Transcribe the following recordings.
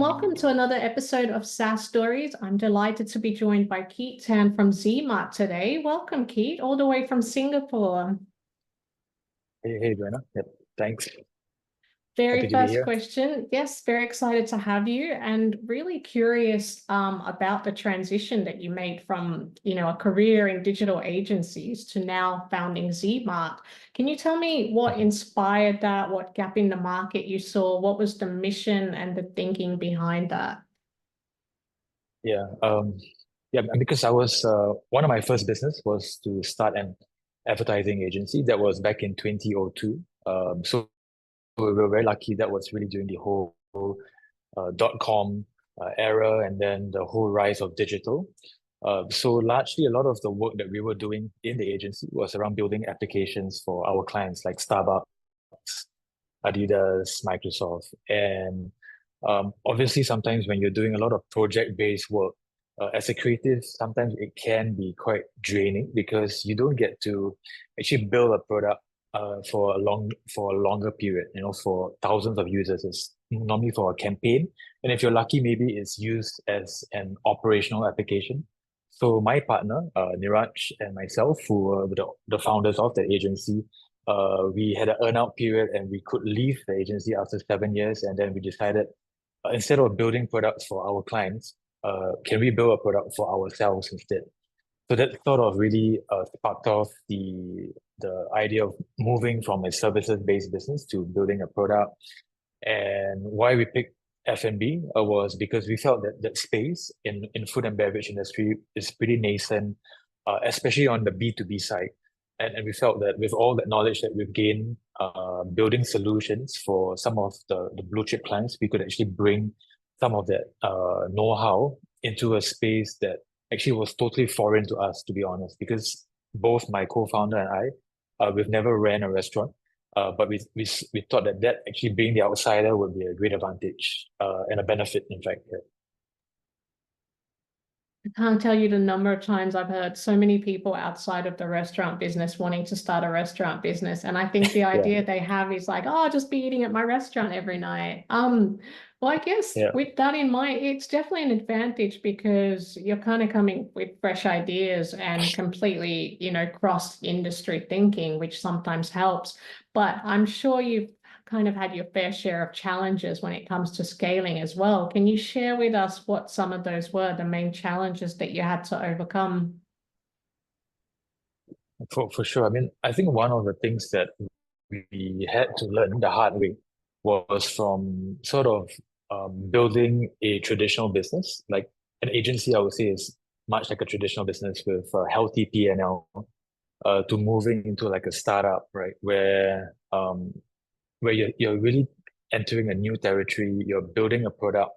welcome to another episode of SaaS Stories. I'm delighted to be joined by Keith Tan from ZeeMart today. Welcome, Keith, all the way from Singapore. Hey, Joanna. Yep, thanks. Happy Very to be first here. question. Yes, very excited to have you and really curious about the transition that you made from, a career in digital agencies to now founding ZeeMart. Can you tell me what Mhm. inspired that, what gap in the market you saw, what was the mission and the thinking behind that? Yeah, because I was one of my first business was to start an advertising agency. That was back in 2002. So we were very lucky. That was really during the whole dot-com era, and then the whole rise of digital. So largely, a lot of the work that we were doing in the agency was around building applications for our clients like Starbucks, Adidas, Microsoft. And obviously, sometimes when you're doing a lot of project-based work, as a creative, sometimes it can be quite draining because you don't get to actually build a product for a longer period, for thousands of users. It's normally for a campaign. And if you're lucky, maybe it's used as an operational application. So my partner, Niraj, and myself, who were the founders of the agency, we had an earn-out period and we could leave the agency after 7 years. And then we decided, instead of building products for our clients, can we build a product for ourselves instead? So that sort of really sparked off the idea of moving from a services-based business to building a product. And why we picked F&B was because we felt that that space in food and beverage industry is pretty nascent, especially on the B2B side. And we felt that with all that knowledge that we've gained, building solutions for some of the blue chip clients, we could actually bring some of that know-how into a space that actually was totally foreign to us, to be honest, because both my co-founder and we've never ran a restaurant. But we thought that actually being the outsider would be a great advantage and a benefit, in fact. Yeah. I can't tell you the number of times I've heard so many people outside of the restaurant business wanting to start a restaurant business. And I think the Yeah. idea they have is like, oh, I'll just be eating at my restaurant every night. Well, I guess Yeah. with that in mind, it's definitely an advantage because you're kind of coming with fresh ideas and completely, cross industry thinking, which sometimes helps. But I'm sure you've kind of had your fair share of challenges when it comes to scaling as well. Can you share with us what some of those were, the main challenges that you had to overcome? For sure. I mean, I think one of the things that we had to learn the hard way was from sort of building a traditional business. Like an agency, I would say, is much like a traditional business with a healthy P&L, to moving into like a startup, right? Where you're really entering a new territory, you're building a product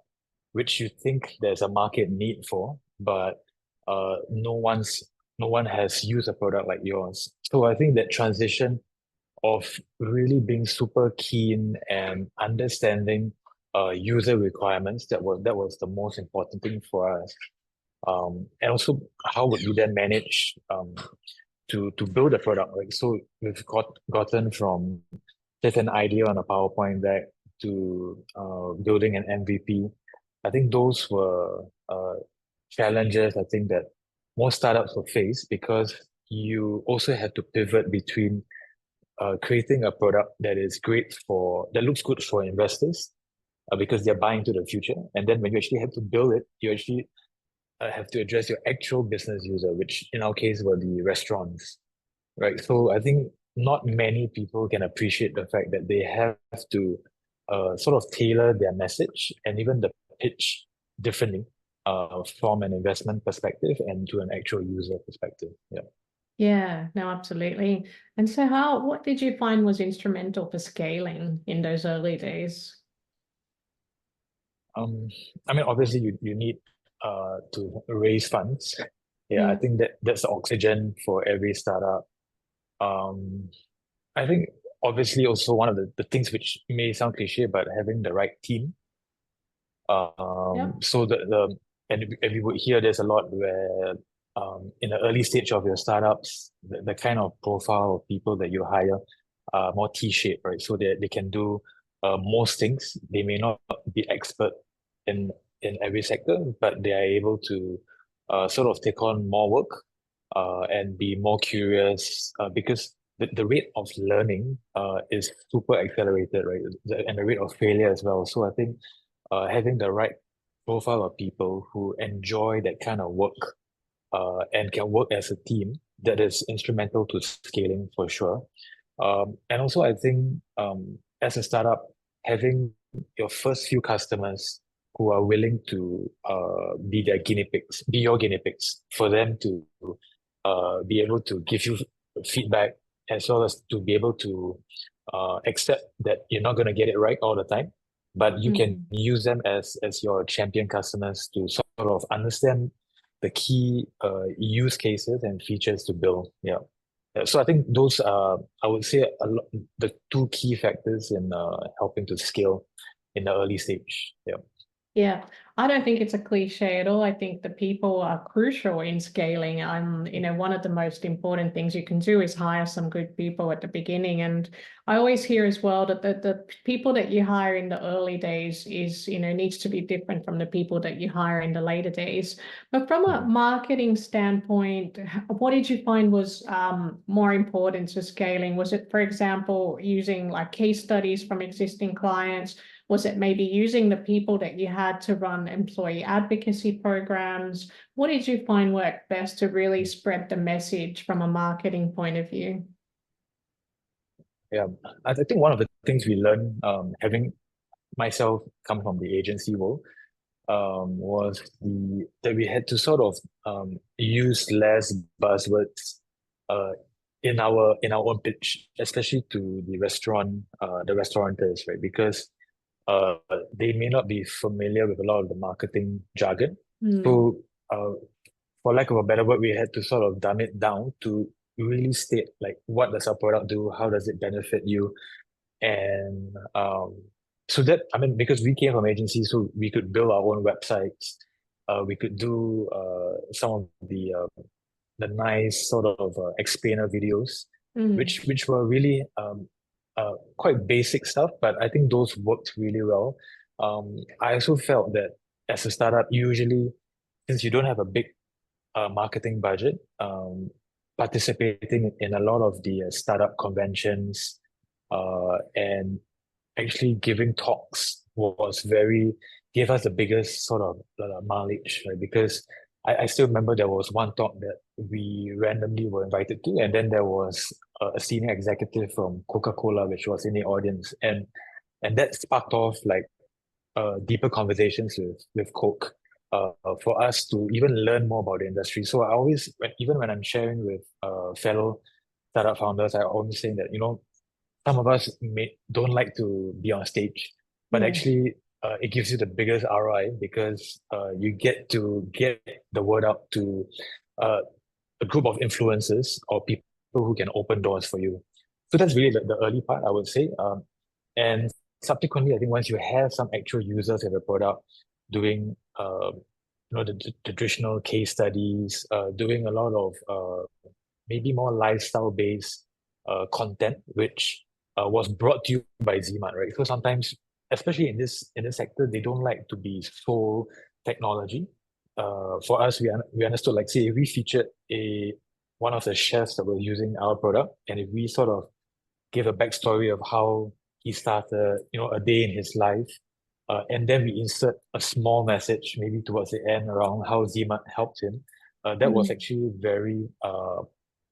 which you think there's a market need for, but no one has used a product like yours. So I think that transition of really being super keen and understanding user requirements, that was the most important thing for us. And also, how would you then manage to build a product, right? So we've gotten from just an idea on a PowerPoint deck to building an MVP. I think those were challenges I think that most startups will face because you also have to pivot between creating a product that looks good for investors because they're buying into the future. And then when you actually have to build it, you actually have to address your actual business user, which in our case were the restaurants, right? So I think not many people can appreciate the fact that they have to sort of tailor their message and even the pitch differently from an investment perspective and to an actual user perspective. Yeah. Yeah, no, absolutely. And so what did you find was instrumental for scaling in those early days? Um, I mean, obviously you need to raise funds. Yeah, I Yeah. think that's the oxygen for every startup. Um, I think obviously also one of the things which may sound cliche, but having the right team. Yep. So and we would hear there's a lot where in the early stage of your startups, the kind of profile of people that you hire are more T-shaped, right? So they can do most things. They may not be expert in every sector, but they are able to sort of take on more work and be more curious because the rate of learning is super accelerated, right? And the rate of failure as well. So I think having the right profile of people who enjoy that kind of work and can work as a team, that is instrumental to scaling for sure. And also, I think as a startup, having your first few customers who are willing to be their guinea pigs, be your guinea pigs, for them to be able to give you feedback as well as to be able to accept that you're not going to get it right all the time, but you can Mm. use them as your champion customers to sort of understand the key use cases and features to build. Yeah. So I think those are, I would say, the two key factors in helping to scale in the early stage. Yeah. Yeah, I don't think it's a cliche at all. I think the people are crucial in scaling. One of the most important things you can do is hire some good people at the beginning. And I always hear as well that the people that you hire in the early days needs to be different from the people that you hire in the later days. But from a Mhm. marketing standpoint, what did you find was more important to scaling? Was it, for example, using like case studies from existing clients? Was it maybe using the people that you had to run employee advocacy programs? What did you find worked best to really spread the message from a marketing point of view? Yeah. I think one of the things we learned, having myself come from the agency world, was that we had to sort of use less buzzwords uh, in our own pitch, especially to the restaurateurs, right? Because uh, they may not be familiar with a lot of the marketing jargon. Hmm. So, for lack of a better word, we had to sort of dumb it down to really state like what does our product do, how does it benefit you, and so that I mean because we came from agencies, so we could build our own websites. We could do some of the nice sort of explainer videos, Hmm. which were really quite basic stuff, but I think those worked really well. I also felt that as a startup, usually since you don't have a big marketing budget, participating in a lot of the startup conventions and actually giving talks was very gave us the biggest sort of mileage, right? Because I still remember there was one talk that we randomly were invited to, and then there was a senior executive from Coca-Cola, which was in the audience, and that sparked off like deeper conversations with Coke for us to even learn more about the industry. So I always, even when I'm sharing with fellow startup founders, I always say that some of us don't like to be on stage, but Yeah. actually it gives you the biggest ROI because you get to get the word out to uh, a group of influencers or people who can open doors for you. So that's really the early part, I would say. And subsequently, I think once you have some actual users of the product doing, the traditional case studies, doing a lot of maybe more lifestyle based content, which was brought to you by ZeeMart, right? So sometimes, especially in this sector, they don't like to be so technology. For us, we understood like say if we featured a one of the chefs that were using our product, and if we sort of give a backstory of how he started, a day in his life, and then we insert a small message maybe towards the end around how Zima helped him. That was Hmm. actually very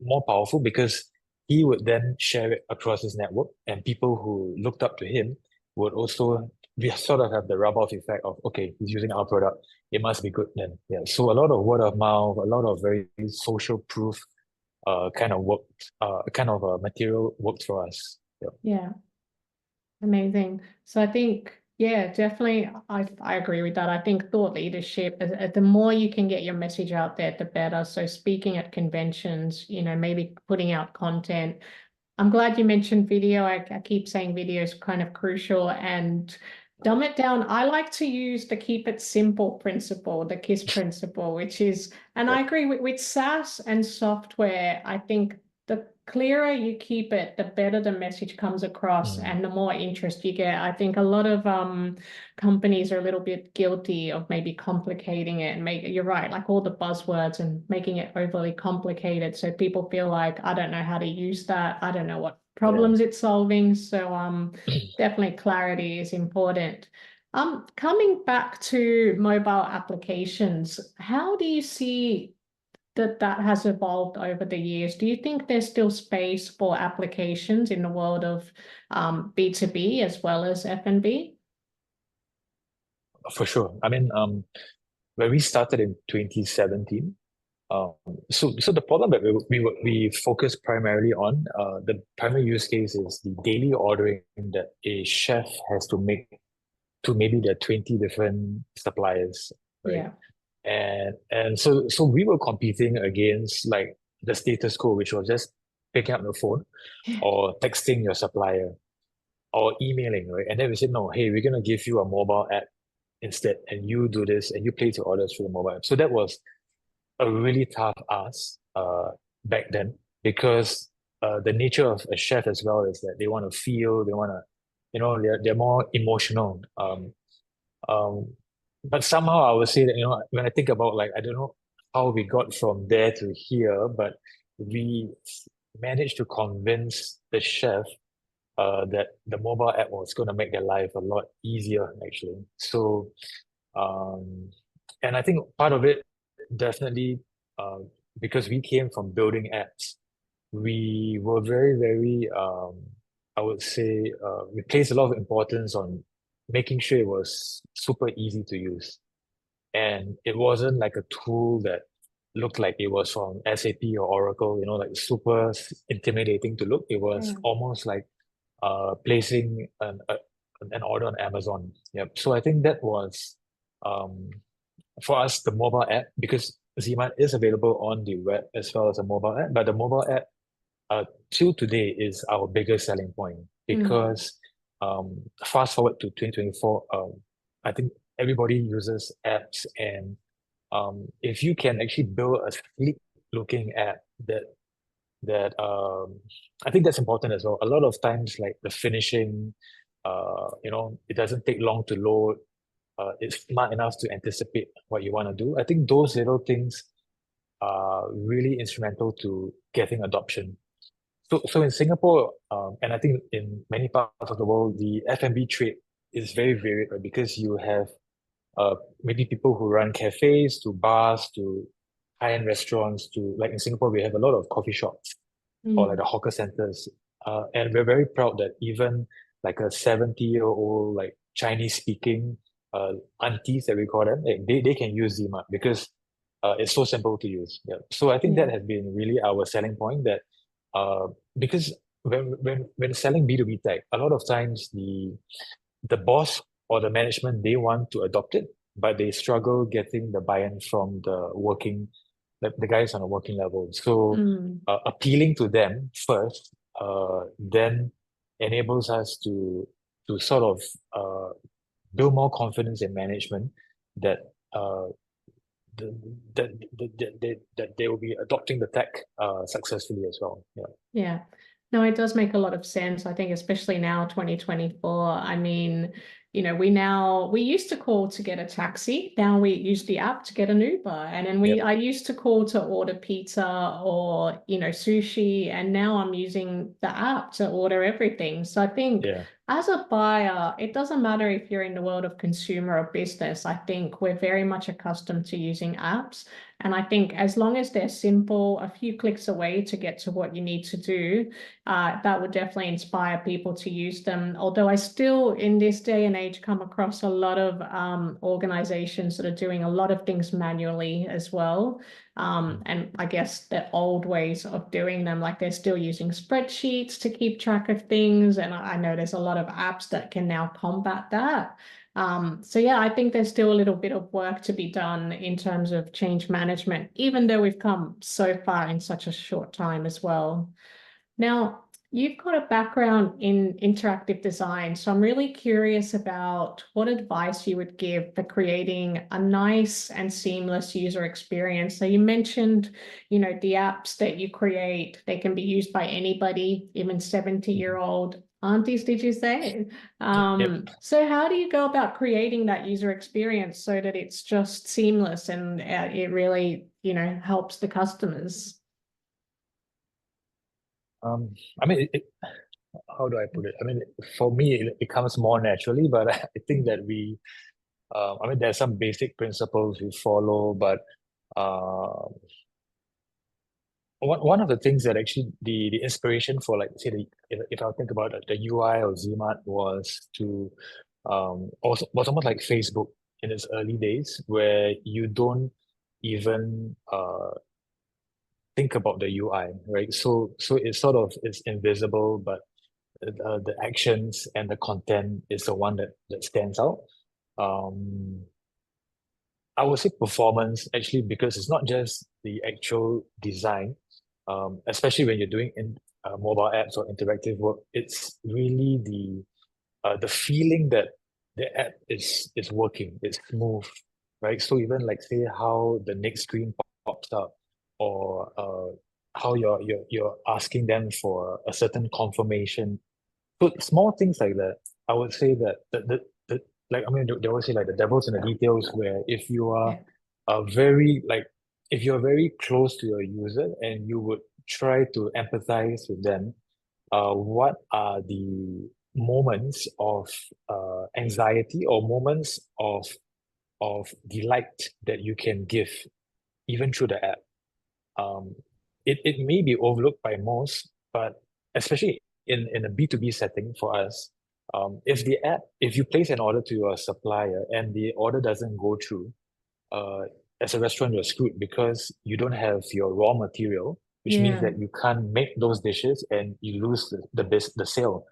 more powerful because he would then share it across his network, and people who looked up to him would also we sort of have the rub-off effect of okay, he's using our product, it must be good then. Yeah. So a lot of word of mouth, a lot of very social proof kind of worked, kind of material worked for us. Yeah. Yeah. Amazing. So I think, yeah, definitely, I agree with that. I think thought leadership, the more you can get your message out there, the better. So speaking at conventions, maybe putting out content. I'm glad you mentioned video. I keep saying video is kind of crucial and dumb it down. I like to use the keep it simple principle, the KISS principle, which is, and Yeah. I agree with SaaS and software. I think clearer you keep it, the better the message comes across Mm. and the more interest you get. I think a lot of companies are a little bit guilty of maybe complicating it and you're right, like all the buzzwords and making it overly complicated. So people feel like, I don't know how to use that. I don't know what Yeah. problems it's solving. So definitely clarity is important. Coming back to mobile applications, how do you see that has evolved over the years? Do you think there's still space for applications in the world of B2B as well as F&B? For sure. I mean, when we started in 2017, um, so the problem that we focus primarily on, the primary use case is the daily ordering that a chef has to make to maybe their 20 different suppliers, right? Yeah. And so we were competing against like the status quo, which was just picking up the phone or texting your supplier or emailing, right? And then we said, no, hey, we're gonna give you a mobile app instead, and you do this and you place your orders through the mobile app. So that was a really tough ask back then, because the nature of a chef as well is that they want to feel, they want to, they're more emotional. Um, but somehow I would say that, when I think about, like, I don't know how we got from there to here, but we managed to convince the chef that the mobile app was going to make their life a lot easier, actually. So, um, and I think part of it definitely, uh, because we came from building apps, we were very, very, I would say, we placed a lot of importance on making sure it was super easy to use. And it wasn't like a tool that looked like it was from SAP or Oracle, like super intimidating to look. It was Yeah. almost like placing an order on Amazon. Yep. So I think that was, um, for us, the mobile app, because ZeeMart is available on the web as well as a mobile app, but the mobile app till today is our biggest selling point, Mm. because fast forward to 2024, I think everybody uses apps, and if you can actually build a sleek looking app that I think that's important as well. A lot of times, like the finishing, it doesn't take long to load. It's smart enough to anticipate what you want to do. I think those little things are really instrumental to getting adoption. So in Singapore, and I think in many parts of the world, the F&B trade is very varied, right? Because you have maybe people who run cafes to bars to high-end restaurants to, like, in Singapore, we have a lot of coffee shops or like Mm. the hawker centers. And we're very proud that even like a 70-year-old, like Chinese speaking aunties that we call them, like, they can use ZeeMart because it's so simple to use. Yeah. So I think that Yeah. has been really our selling point, that uh, because when selling B2B tech, a lot of times the boss or the management, they want to adopt it, but they struggle getting the buy-in from the guys on a working level. So Mm. appealing to them first, then enables us to sort of build more confidence in management that uh, that they will be adopting the tech successfully as well. Yeah. Yeah. No, it does make a lot of sense. I think especially now, 2024. I mean, we used to call to get a taxi. Now we use the app to get an Uber. And then Yep. I used to call to order pizza or, sushi. And now I'm using the app to order everything. So I think Yeah. as a buyer, it doesn't matter if you're in the world of consumer or business. I think we're very much accustomed to using apps. And I think as long as they're simple, a few clicks away to get to what you need to do, that would definitely inspire people to use them. Although I still, in this day and age, come across a lot of organizations that are doing a lot of things manually as well. Mm. And I guess the old ways of doing them, like they're still using spreadsheets to keep track of things. And I know there's a lot of apps that can now combat that. So yeah, I think there's still a little bit of work to be done in terms of change management, even though we've come so far in such a short time as well. Now, You've got a background in interactive design, so I'm really curious about what advice you would give for creating a nice and seamless user experience. So you mentioned, the apps that you create, they can be used by anybody, even 70-year-old aunties, did you say? Yep. So how do you go about creating that user experience so that it's just seamless and it really, helps the customers? I mean, how do I put it? I mean, for me, it comes more naturally, but I think that I mean, there's some basic principles we follow, but uh, one of the things that actually the inspiration for, like, say, if I think about the UI of ZeeMart was to also was almost like Facebook in its early days, where you don't even think about the UI, right? So it sort of is invisible, but the actions and the content is the one that stands out. Um, I would say performance actually, because it's not just the actual design, especially when you're doing mobile apps or interactive work. It's really the feeling that the app is working, it's smooth, right? So even like, say, how the next screen pops up, or how you're asking them for a certain confirmation. So small things like that, I would say that the like, I mean, they always say, like, the devil's in the details, where if you are Yeah. very, like, if you're very close to your user and you would try to empathize with them, what are the moments of anxiety or moments of delight that you can give even through the app? Um, it may be overlooked by most, but especially in a B2B setting for us, if you place an order to your supplier and the order doesn't go through, uh, as a restaurant, you're screwed because you don't have your raw material, which means Yeah. that you can't make those dishes and you lose the sale.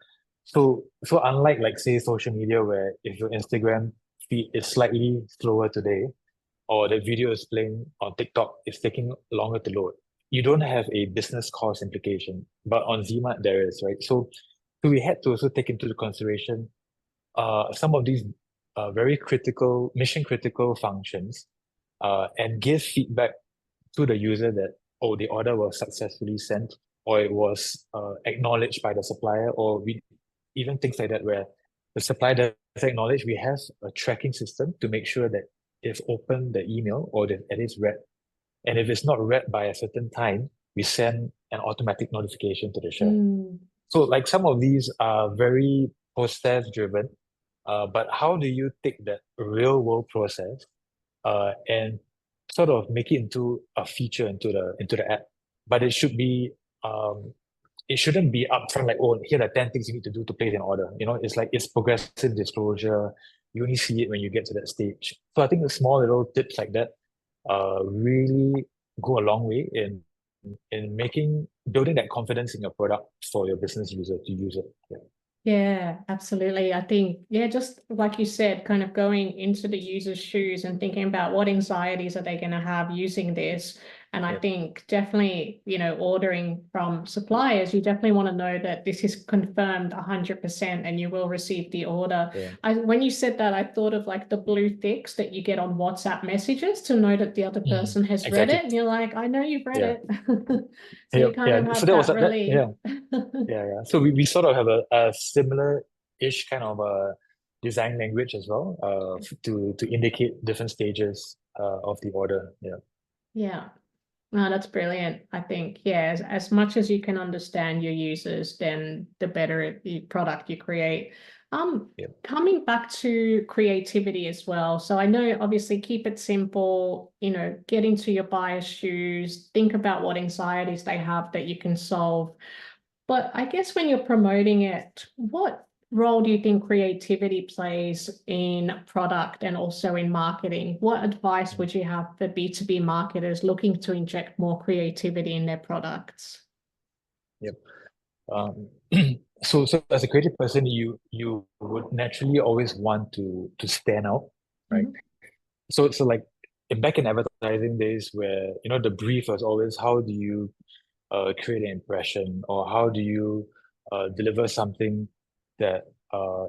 So unlike, like, say, social media, where if your Instagram feed is slightly slower today, or the video is playing on TikTok, it's taking longer to load, you don't have a business cost implication. But on ZeeMart, there is, right? So we had to also take into consideration some of these very critical, mission critical functions, and give feedback to the user that, oh, the order was successfully sent, or it was acknowledged by the supplier, or we even things like that, where the supplier does acknowledge, we have a tracking system to make sure that they've opened the email or they've at least read. And if it's not read by a certain time, we send an automatic notification to the chef. Mm. So, like, some of these are very process driven, but how do you take that real world process and sort of make it into a feature into the app? But um, it shouldn't be upfront, like, oh, here are 10 things you need to do to place an order. It's like, it's progressive disclosure. You only see it when you get to that stage. So I think the small little tips like that really go a long way in making building that confidence in your product for your business user to use it. Yeah. Yeah, absolutely. I think, yeah, just like you said, kind of going into the user's shoes and thinking about what anxieties are they going to have using this. And I Yeah. think definitely, ordering from suppliers, you definitely want to know that this is confirmed 100% and you will receive the order. Yeah. When you said that, I thought of like the blue ticks that you get on WhatsApp messages to know that the other person has read Exactly. it. And you're like, I know you've read Yeah. it. So Yeah. you kind Yeah. of So have that was that that. relief. Yeah. Yeah. Yeah. So we sort of have a similar-ish kind of design language as well, to indicate different stages of the order. Yeah. Yeah. No, that's brilliant. I think, yeah, as much as you can understand your users, then the better the product you create. Yeah. Coming back to creativity as well. So I know obviously keep it simple, get into your buyer's shoes, think about what anxieties they have that you can solve. But I guess when you're promoting it, what role do you think creativity plays in product and also in marketing? What advice would you have for B2B marketers looking to inject more creativity in their products? Yep. Um, so as a creative person, you would naturally always want to stand out, right? Mhm. So like, back in advertising days, where the brief was always, how do you create an impression, or how do you deliver something that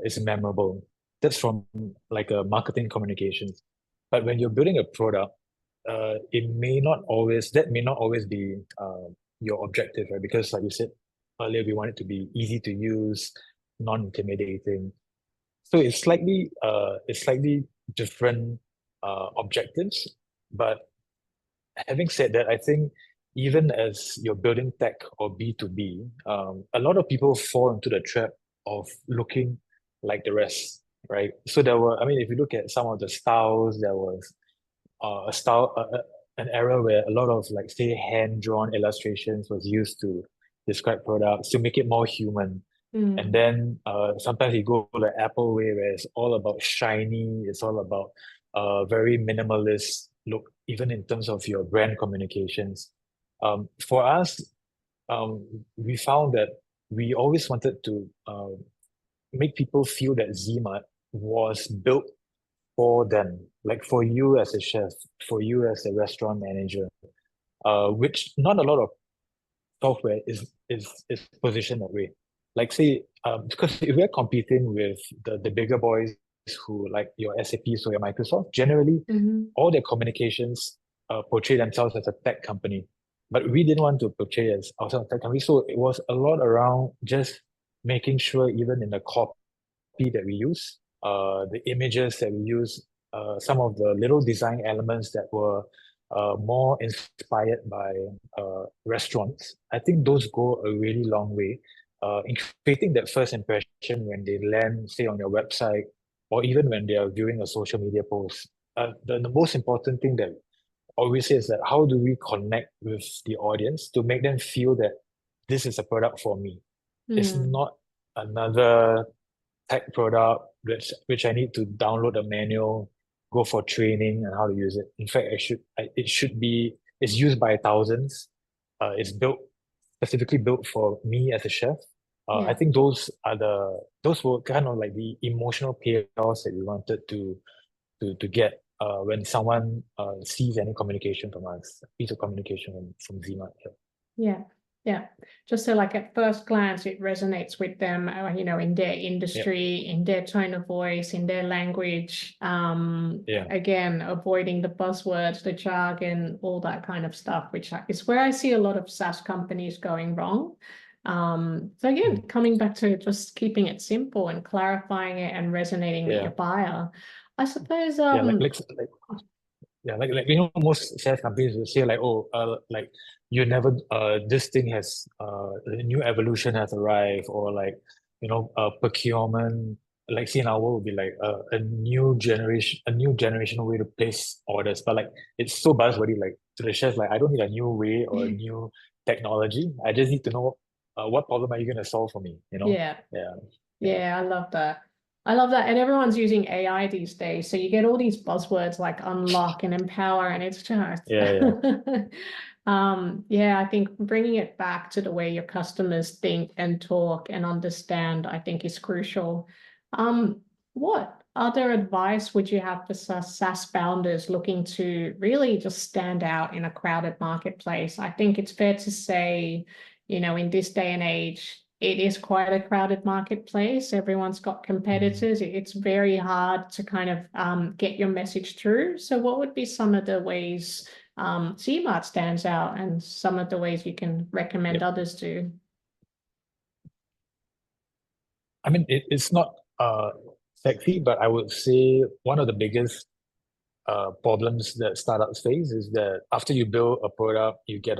is memorable. That's from like a marketing communications. But when you're building a product, that may not always be your objective, right? Because like you said earlier, we want it to be easy to use, non-intimidating. So it's slightly different objectives. But having said that, I think even as you're building tech or B2B, a lot of people fall into the trap of looking like the rest, right? So I mean, if you look at some of the styles, there was a style, an era where a lot of like say hand-drawn illustrations was used to describe products to make it more human. And Mm. then sometimes you go like Apple way where it's all about shiny, it's all about very minimalist look, even in terms of your brand communications. For us, we found that we always wanted to make people feel that ZeeMart was built for them, like for you as a chef, for you as a restaurant manager, which not a lot of software is positioned that way. Like say, because if we're competing with the bigger boys who like your SAPs or your Microsoft, generally Mhm. all their communications portray themselves as a tech company. But we didn't want to portray as ourselves a tech company. So it was a lot around just making sure even in the copy that we use, the images that we use, some of the little design elements that were more inspired by restaurants. I think those go a really long way in creating that first impression when they land, say, on your website, or even when they are viewing a social media post. The most important thing that I always say is that how do we connect with the audience to make them feel that this is a product for me? It's Mm. not another tech product which I need to download a manual, go for training and how to use it. In fact, it should be it's used by thousands. It's built specifically built for me as a chef. I Yeah. think those were kind of like the emotional payoffs that we wanted to get when someone sees any communication from us, piece of communication from ZeeMart. Yeah, yeah. Just so like at first glance, it resonates with them, in their Yeah, industry, in their tone of voice, in their language. yeah, Again, avoiding the buzzwords, the jargon, all that kind of stuff, which is where I see a lot of SaaS companies going wrong. So again, mm, coming back to just keeping it simple and clarifying it and resonating with your yeah, buyer. I suppose, yeah. Like yeah, like most SaaS companies will say like, oh, like you never, this thing has, a new evolution has arrived, or like, procurement, like say in our world would be like a new generational way to place orders. But like it's so buzzwordy, like to the chef, like I don't need a new way or a new technology. I just need to know, what problem are you gonna solve for me? yeah. Yeah, yeah, Yeah, I love that. I love that. And everyone's using AI these days. So you get all these buzzwords like unlock and empower, and it's just yeah, yeah, yeah, I think bringing it back to the way your customers think and talk and understand, I think is crucial. What other advice would you have for SaaS founders looking to really just stand out in a crowded marketplace? I think it's fair to say, in this day and age, it is quite a crowded marketplace. Everyone's got mm, competitors. It's very hard to kind of get your message through. So what would be some of the ways ZeeMart stands out and some of the ways you can recommend yep. others to? I mean, it's not sexy, but I would say one of the biggest problems that startups face is that after you build a product, you get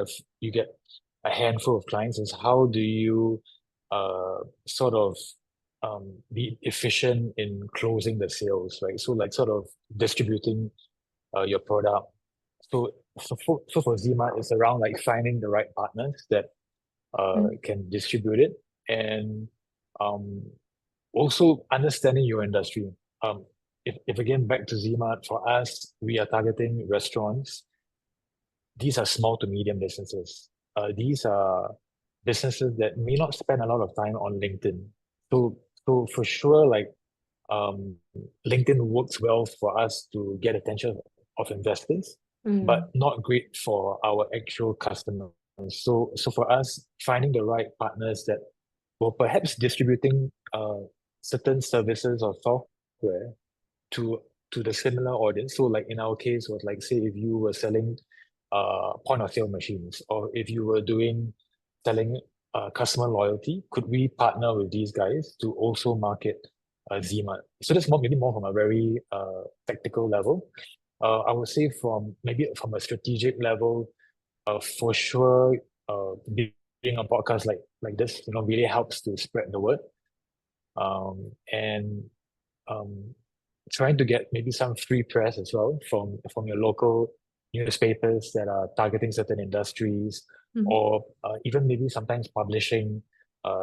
a handful of clients. Is how do you sort of be efficient in closing the sales, right? So like sort of distributing your product. So for ZeeMart, it's around like finding the right partners that Mm. can distribute it and um, also understanding your industry. If again back to ZeeMart, for us, we are targeting restaurants. These are small to medium businesses. These are businesses that may not spend a lot of time on LinkedIn. So for sure, like um, LinkedIn works well for us to get attention of investors, but Mm. not great for our actual customers. So for us, finding the right partners that well, perhaps distributing certain services or software to the similar audience. So like in our case was like say if you were selling point of sale machines, or if you were doing selling customer loyalty, could we partner with these guys to also market ZeeMart? So that's maybe more from a very tactical level. I would say from maybe from a strategic level, for sure, being a podcast like this, really helps to spread the word. And um, trying to get maybe some free press as well from your local newspapers that are targeting certain industries, Mhm. or even maybe sometimes publishing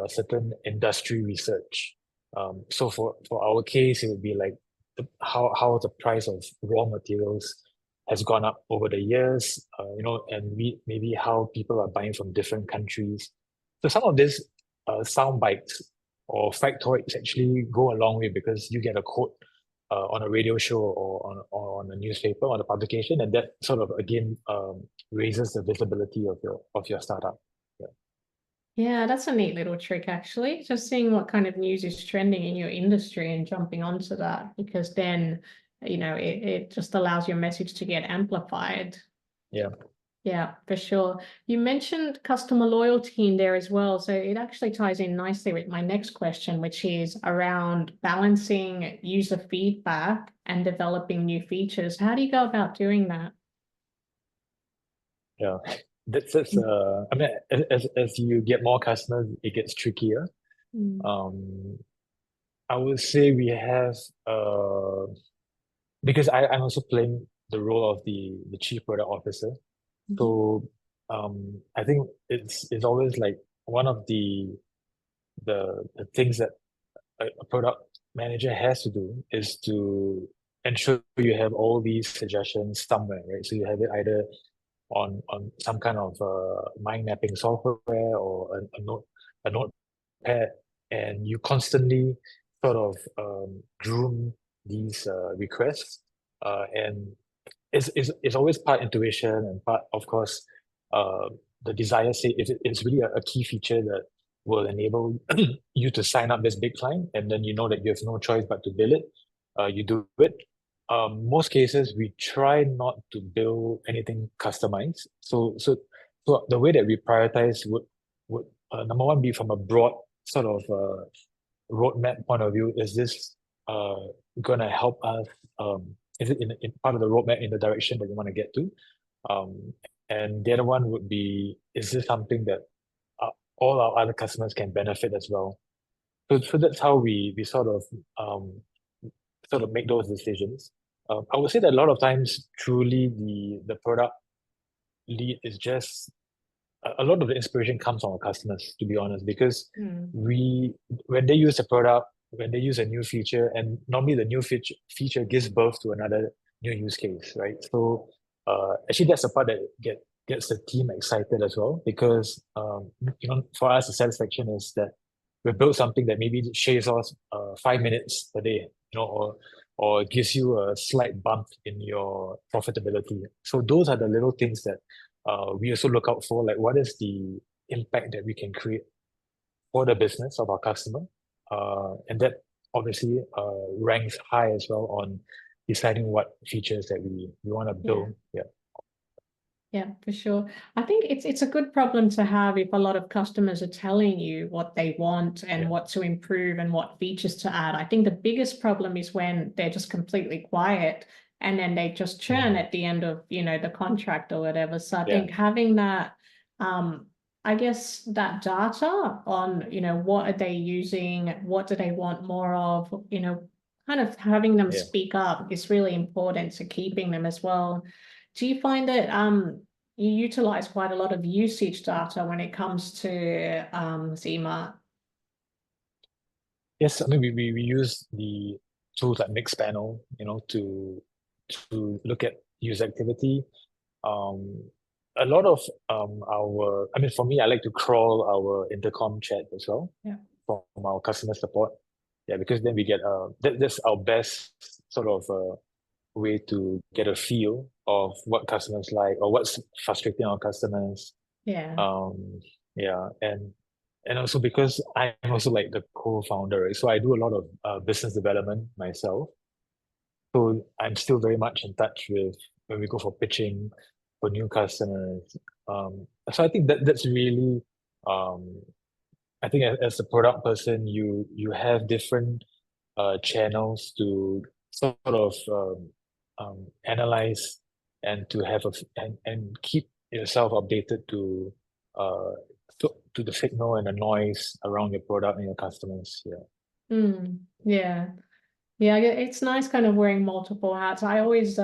certain industry research. So for our case, it would be like how the price of raw materials has gone up over the years, and maybe how people are buying from different countries. So some of these sound bites or factoids actually go a long way because you get a quote on a radio show or on a newspaper, on a publication, and that sort of again raises the visibility of your startup. Yeah. Yeah, that's a neat little trick, actually. Just seeing what kind of news is trending in your industry and jumping onto that, because then, it just allows your message to get amplified. Yeah. Yeah, for sure. You mentioned customer loyalty in there as well. So it actually ties in nicely with my next question, which is around balancing user feedback and developing new features. How do you go about doing that? Yeah. That's I mean, as you get more customers, it gets trickier. Mm. Um, I would say we have because I'm also playing the role of the chief product officer. Mhm. So I think it's always like one of the things that a product manager has to do is to ensure you have all these suggestions somewhere, right? So you have it either on some kind of mind mapping software or a notepad, and you constantly sort of groom these requests, and it's always part intuition and part, of course, uh, the desire say if it's really a key feature that will enable you to sign up this big client, and then you know that you have no choice but to bill it, you do it. Most cases we try not to build anything customized. So the way that we prioritize would number one be from a broad sort of roadmap point of view. Is this uh, gonna help us? Is it in part of the roadmap in the direction that you want to get to? Um, and the other one would be, is this something that uh, all our other customers can benefit as well? So that's how we um, sort of make those decisions. I would say that a lot of times, truly, the product lead is just a lot of the inspiration comes from our customers, to be honest, because Mm. we when they use the product, when they use a new feature, and normally the new feature gives birth to another new use case, right? So actually that's the part that gets the team excited as well, because for us the satisfaction is that we built something that maybe shaves off 5 minutes per day, or gives you a slight bump in your profitability. So those are the little things that we also look out for, like what is the impact that we can create for the business of our customer, and that obviously ranks high as well on deciding what features that we want to Yeah. build. Yeah, Yeah, for sure. I think it's a good problem to have if a lot of customers are telling you what they want and yeah, what to improve and what features to add. I think the biggest problem is when they're just completely quiet and then they just churn mm, at the end of, the contract or whatever. So I yeah, think having that, um, I guess that data on, what are they using, what do they want more of, kind of having them yeah. speak up is really important to keeping them as well. Do you find that you utilize quite a lot of usage data when it comes to ZeeMart? Yes, I mean we use the tools like Mixpanel, to look at user activity. Um, a lot of I mean, for me, I like to crawl our intercom chat as well Yeah. from our customer support. Yeah, because then we get that's our best sort of way to get a feel of what customers like or what's frustrating our customers. Yeah. Um, yeah, and also because I'm also like the co-founder, right? So I do a lot of business development myself. So I'm still very much in touch with when we go for pitching for new customers. So I think that's really, um, I think as a product person, you have different channels to sort of analyze and to have and keep yourself updated uh to the signal and the noise around your product and your customers. Yeah. Yeah. Yeah, it's nice kind of wearing multiple hats. I always,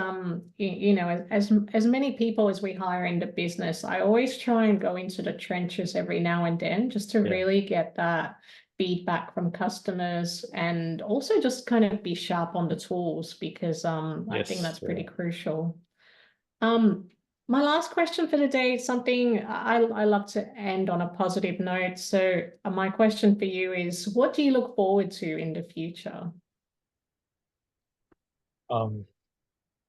you know, as many people as we hire into business, I always try and go into the trenches every now and then just to Yeah. really get that feedback from customers and also just kind of be sharp on the tools because I think Yes. that's Yeah. pretty crucial. Um, my last question for the day is something I love to end on a positive note. So my question for you is, what do you look forward to in the future? Um,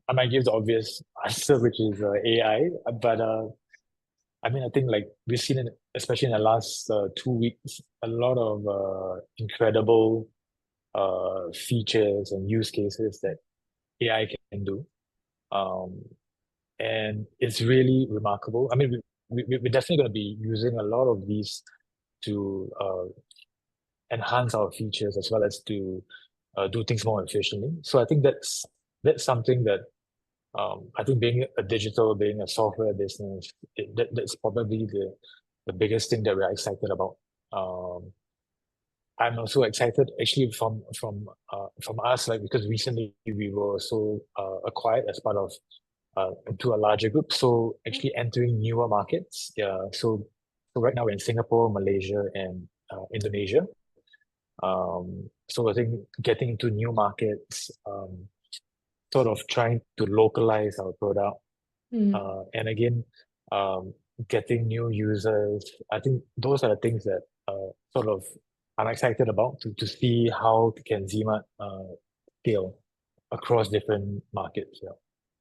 I might give the obvious answer, which is AI, but I mean, I think like we've seen it, especially in the last 2 weeks, a lot of incredible features and use cases that AI can do. Um, and it's really remarkable. I mean, we're definitely going to be using a lot of these to enhance our features as well as to do things more efficiently. So I think that's something that I think being a software business, that's probably the biggest thing that we're excited about. I'm also excited actually from us, like because recently we were also acquired as part of into a larger group. So actually entering newer markets. Yeah. So right now we're in Singapore, Malaysia, and Indonesia. So I think getting into new markets, sort of trying to localize our product, Mm. and again, getting new users. I think those are the things that sort of I'm excited about to see how can ZeeMart scale across different markets. Yeah.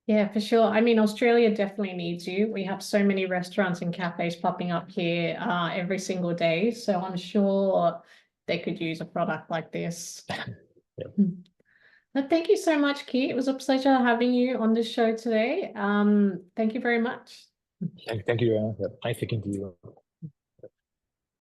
Yeah, for sure. I mean, Australia definitely needs you. We have so many restaurants and cafes popping up here every single day. So I'm sure they could use a product like this. Yeah. But thank you so much, Keith. It was a pleasure having you on the show today. Thank you very much. Thank you, Anna. Yeah. Nice speaking to you.